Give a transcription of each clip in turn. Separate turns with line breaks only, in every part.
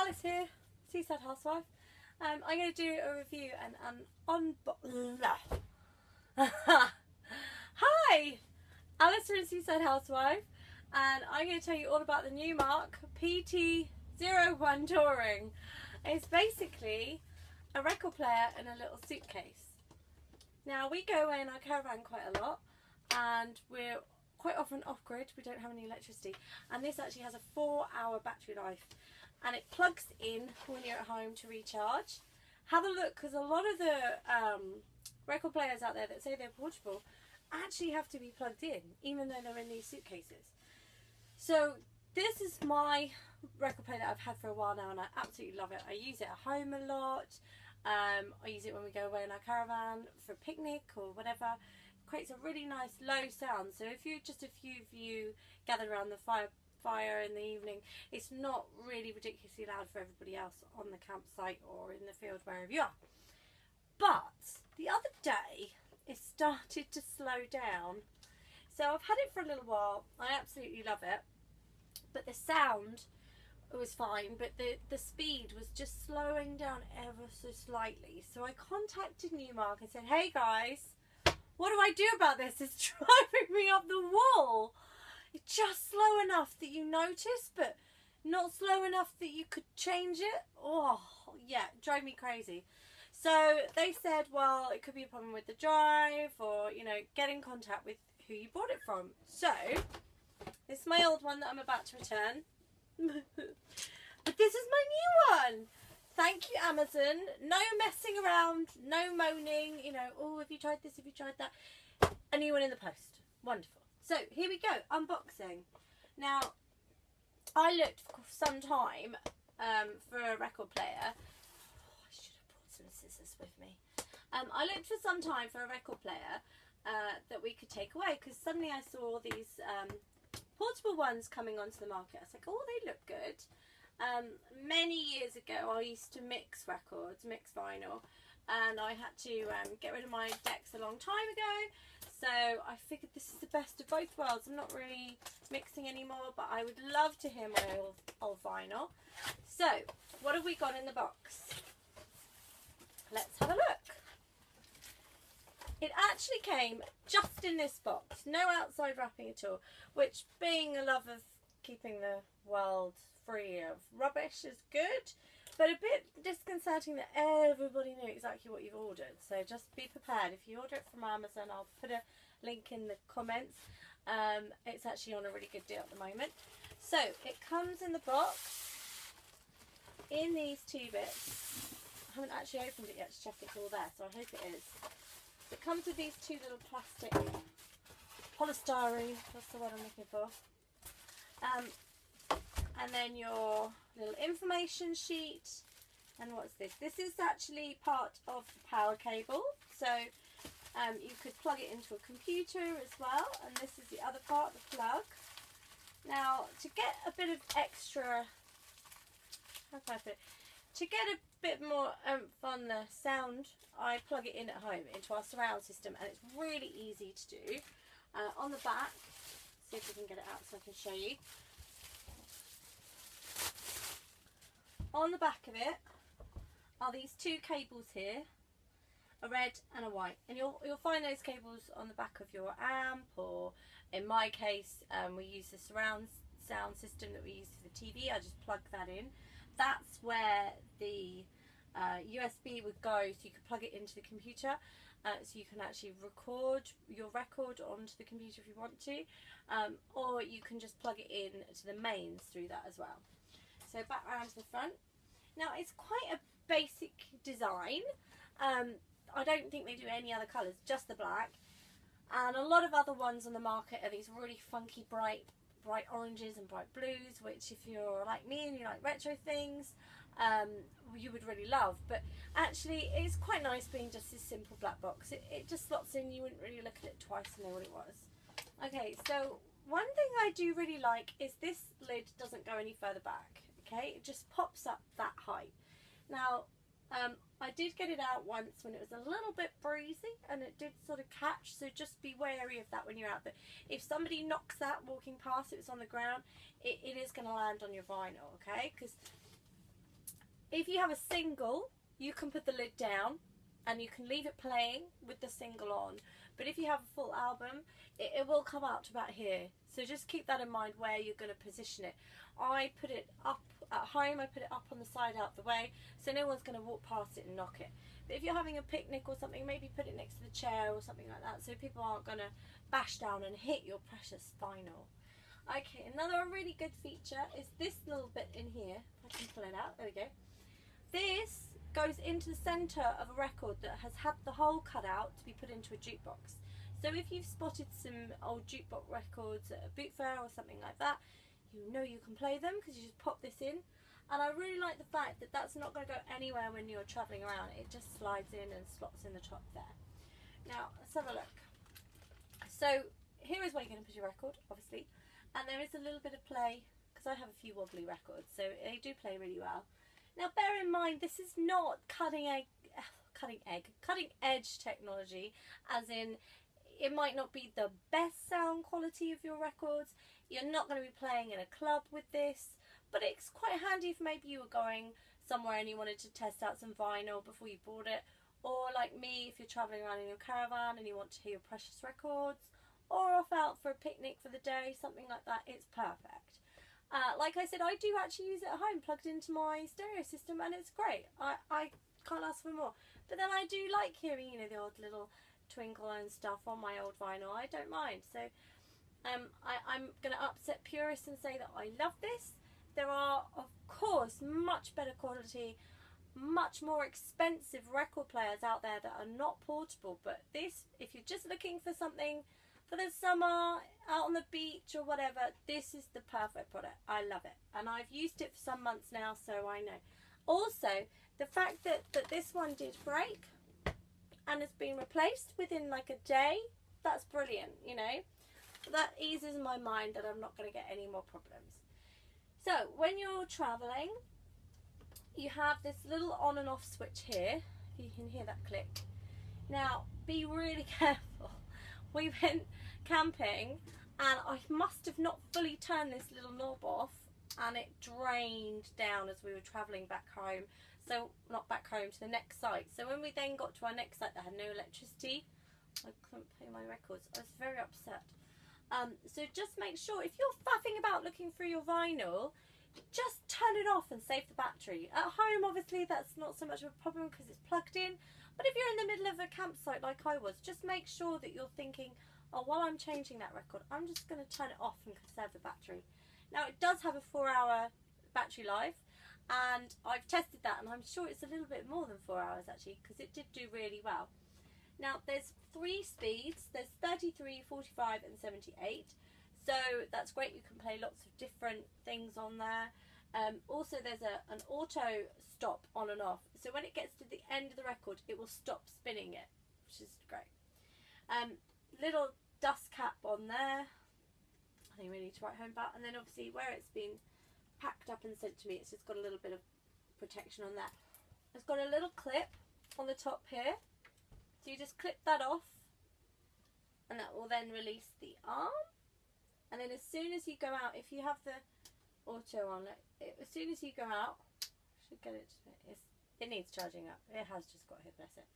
Alice here, Seaside Housewife. I'm going to do a review and an Hi! Alice here, Seaside Housewife, and I'm going to tell you all about the Numark PT01 Touring. It's basically a record player in a little suitcase. Now, we go in our caravan quite a lot, and we're quite often off-grid. We don't have any electricity, and this actually has a 4-hour battery life, and it plugs in when you're at home to recharge. Have a look, because a lot of the record players out there that say they're portable actually have to be plugged in, even though they're in these suitcases. So this is my record player that I've had for a while now, and I absolutely love it. I use it at home a lot. I use it when we go away in our caravan for a picnic or whatever. It creates a really nice low sound, so if you just a few of you gathered around the fire in the evening, it's not really ridiculously loud for everybody else on the campsite or in the field, wherever you are. But the other day it started to slow down. So I've had it for a little while. I absolutely love it, but the sound was fine, but the speed was just slowing down ever so slightly. So I contacted Numark and said, hey guys, what do I do about this? It's driving me up the wall. It's just slow enough that you notice, but not slow enough that you could change it. Oh yeah, it drove me crazy. So they said, well, it could be a problem with the drive, or, you know, get in contact with who you bought it from. So this is my old one that I'm about to return. But this is my new one. Thank you, Amazon. No messing around, no moaning, you know, oh, have you tried this, have you tried that? A new one in the post. Wonderful. So here we go, unboxing. Now, I looked for some time for a record player. Oh, I should have brought some scissors with me. I looked for some time for a record player that we could take away, because suddenly I saw these portable ones coming onto the market. I was like, oh, they look good. Many years ago I used to mix records, mix vinyl, and I had to get rid of my decks a long time ago, so I figured this is the best of both worlds. I'm not really mixing anymore, but I would love to hear my old vinyl. So what have we got in the box? Let's have a look. It actually came just in this box, no outside wrapping at all, which, being a love of keeping the world free of rubbish, is good, but a bit disconcerting that everybody knew exactly what you've ordered. So just be prepared. If you order it from Amazon, I'll put a link in the comments. It's actually on a really good deal at the moment. So it comes in the box in these two bits. I haven't actually opened it yet to check it's all there, so I hope it is. It comes with these two little plastic polystyrene, that's the word I'm looking for. And then your little information sheet. And what's this? This is actually part of the power cable. So you could plug it into a computer as well. And this is the other part, the plug. Now, to get a bit of extra, how can I put it? To get a bit more on the sound, I plug it in at home into our surround system, and it's really easy to do. On the back, see if we can get it out so I can show you. On the back of it are these two cables here, a red and a white, and you'll find those cables on the back of your amp, or in my case, we use the surround sound system that we use for the TV. I just plug that in. That's where the USB would go, so you could plug it into the computer, so you can actually record your record onto the computer if you want to, or you can just plug it in to the mains through that as well. So back round to the front. Now, it's quite a basic design. I don't think they do any other colours, just the black. And a lot of other ones on the market are these really funky bright oranges and bright blues, which, if you're like me and you like retro things, you would really love. But actually it's quite nice being just this simple black box. It just slots in, you wouldn't really look at it twice to know what it was. Okay, so one thing I do really like is this lid doesn't go any further back. Okay, it just pops up that height. Now, I did get it out once when it was a little bit breezy, and it did sort of catch, so just be wary of that when you're out there. If somebody knocks that walking past, if it's on the ground, it is going to land on your vinyl, okay? Because If you have a single, you can put the lid down and you can leave it playing with the single on. But if you have a full album, it will come out to about here. So just keep that in mind where you're going to position it. I put it up at home, I put it up on the side out the way, so no one's going to walk past it and knock it. But if you're having a picnic or something, maybe put it next to the chair or something like that, so people aren't going to bash down and hit your precious vinyl. Okay, another really good feature is this little bit in here. If I can pull it out, there we go. This goes into the centre of a record that has had the hole cut out to be put into a jukebox. So if you've spotted some old jukebox records at a boot fair or something like that, you know you can play them because you just pop this in. And I really like the fact that that's not going to go anywhere when you're travelling around. It just slides in and slots in the top there. Now, let's have a look. So here is where you're going to put your record, obviously. And there is a little bit of play, because I have a few wobbly records, so they do play really well. Now bear in mind, this is not cutting edge technology, as in it might not be the best sound quality of your records. You're not going to be playing in a club with this, but it's quite handy if maybe you were going somewhere and you wanted to test out some vinyl before you bought it, or like me, if you're travelling around in your caravan and you want to hear your precious records, or off out for a picnic for the day, something like that. It's perfect. Like I said, I do actually use it at home, plugged into my stereo system, and it's great. I can't ask for more. But then I do like hearing, you know, the odd little twinkle and stuff on my old vinyl. I don't mind. So I'm going to upset purists and say that I love this. There are, of course, much better quality, much more expensive record players out there that are not portable. But this, if you're just looking for something for the summer, out on the beach or whatever, this is the perfect product. I love it, and I've used it for some months now, so I know. Also, the fact that this one did break and has been replaced within like a day, that's brilliant, you know. That eases my mind that I'm not going to get any more problems. So when you're traveling, you have this little on and off switch here. You can hear that click. Now be really careful. We went camping and I must have not fully turned this little knob off, and it drained down as we were travelling back home. So not back home, to the next site. So when we then got to our next site that had no electricity, I couldn't play my records. I was very upset. So just make sure, if you're faffing about looking through your vinyl, just turn it off and save the battery. At home, obviously, that's not so much of a problem because it's plugged in. But if you're in the middle of a campsite like I was, just make sure that you're thinking, oh, while I'm changing that record, I'm just going to turn it off and conserve the battery. Now, it does have a 4-hour battery life, and I've tested that, and I'm sure it's a little bit more than 4 hours, actually, because it did do really well. Now, there's 3 speeds. There's 33, 45, and 78. So that's great. You can play lots of different things on there. Also, there's an auto stop on and off. So when it gets to the end of the record, it will stop spinning it, which is great. Little dust cap on there. I think we need to write home about. And then obviously where it's been packed up and sent to me, it's just got a little bit of protection on that. It's got a little clip on the top here. So you just clip that off, and that will then release the arm. And then as soon as you go out, if you have the auto on it, as soon as you go out, should get it. It needs charging up. It has just got here, bless it.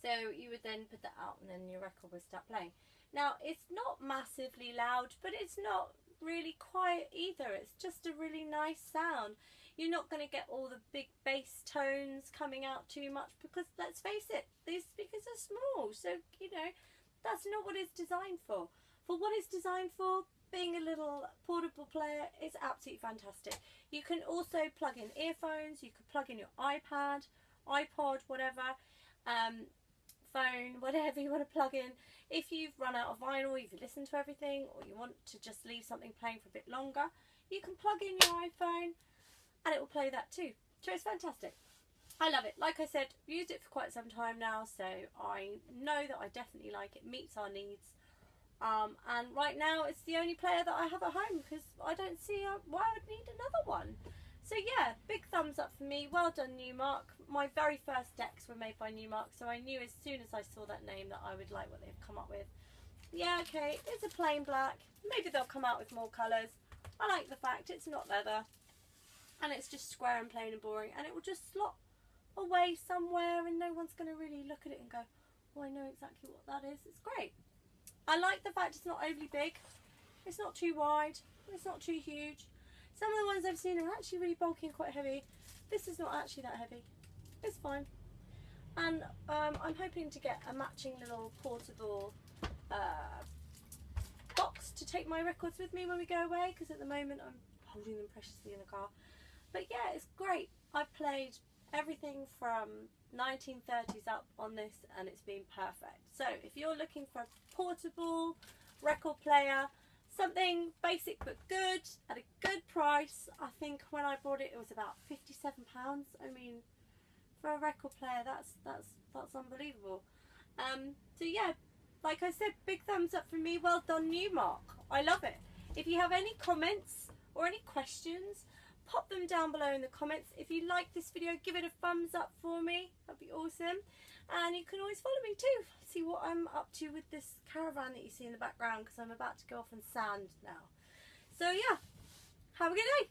So you would then put that out, and then your record will start playing. Now it's not massively loud, but it's not really quiet either. It's just a really nice sound. You're not going to get all the big bass tones coming out too much, because let's face it, these speakers are small, so you know that's not what it's designed for. For what it's designed for, being a little portable player, it's absolutely fantastic. You can also plug in earphones, you can plug in your iPad, iPod, whatever, phone, whatever you want to plug in. If you've run out of vinyl, you've listened to everything, or you want to just leave something playing for a bit longer, you can plug in your iPhone and it will play that too. So it's fantastic. I love it. Like I said, I've used it for quite some time now, so I know that I definitely like it. Meets our needs. And right now it's the only player that I have at home, because I don't see why I would need another one. So yeah, big thumbs up for me. Well done, Numark. My very first decks were made by Numark, so I knew as soon as I saw that name that I would like what they've come up with. Yeah, okay, it's a plain black. Maybe they'll come out with more colours. I like the fact it's not leather. and it's just square and plain and boring, and it will just slot away somewhere and no one's going to really look at it and go, oh, I know exactly what that is. It's great. I like the fact it's not overly big, it's not too wide, it's not too huge. Some of the ones I've seen are actually really bulky and quite heavy. This is not actually that heavy. It's fine. And I'm hoping to get a matching little portable box to take my records with me when we go away, because at the moment I'm holding them preciously in the car. But yeah, it's great. I've played everything from 1930s up on this and it's been perfect. So if you're looking for a portable record player, something basic but good at a good price, I think when I bought it, it was about £57. I mean, for a record player, that's unbelievable. So yeah, like I said, big thumbs up from me. Well done, Numark. I love it. If you have any comments or any questions, pop them down below in the comments. If you like this video, give it a thumbs up for me. That'd be awesome. And you can always follow me too. See what I'm up to with this caravan that you see in the background, because I'm about to go off and sand now. So yeah, have a good day.